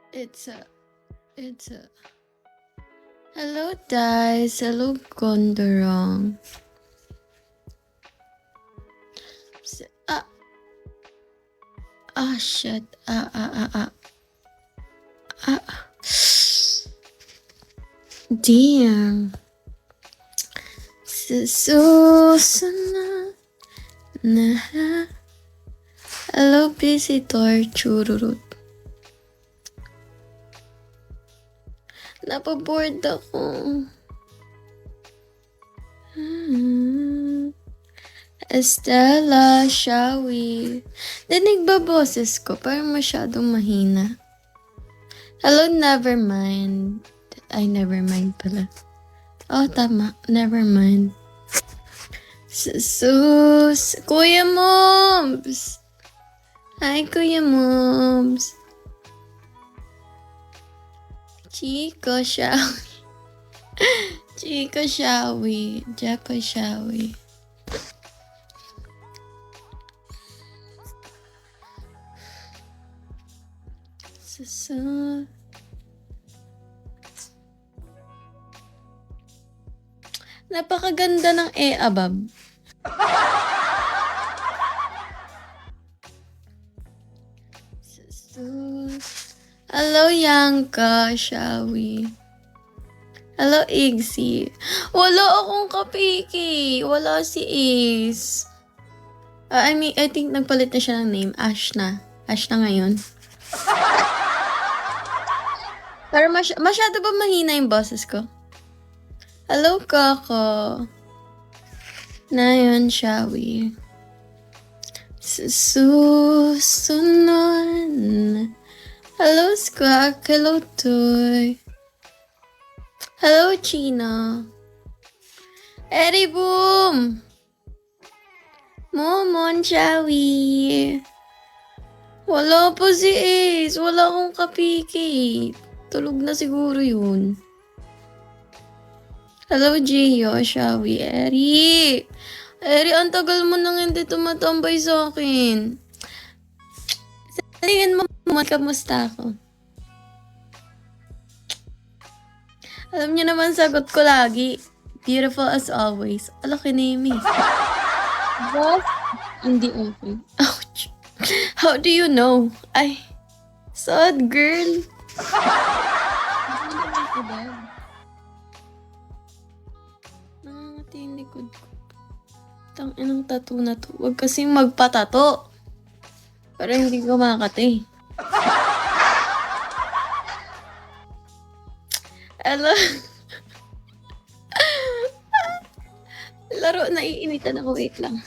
It's a, it's a. Hello, guys. Hello, Gondorong. Ah, shit. Damn. Susunod na. Hello, visitor. Chururut. Napaboard ako. Estella, shall we? Dinig ba boses ko? Parang masyadong mahina. Hello, never mind. Ay, never mind pala. Oh, tama. Never mind. Sus! Kuya Moms! Hi, Kuya Moms! Chico, shall we? Chico, shall we? Japa, shall we? Susunod. Napakaganda ng abab. Hello, Yanka, shall we? Hello, Iggsy. Wala akong kapiki. Wala si Ace. I think nagpalit na siya ng name. Ash na. Ash na ngayon. Pero masyado ba mahina yung boses ko? Hello, Kako. Na yun, shall we? Susunod. Hello, Squawk. Hello, Toy. Hello, Chino. Eddie Boom! Momon, shall we? Wala po si Ace. Wala akong kapiki. Tulog na siguro yun. Hello, Gio. Shall we? Eri! Eri, ang tagal mo nang hindi tumatambay sa akin. Salingin mo, kamusta ako? Alam niyo naman, sagot ko lagi. Beautiful as always. Ala, kinimi. But, hindi okay. Ouch. How do you know? Ay, sad girl. Nangangati yung likod ko. Tanginang tattoo na to. Huwag kasing magpatato. Para hindi ko makati. Hello. Laro, naiinitan ako. Wait lang.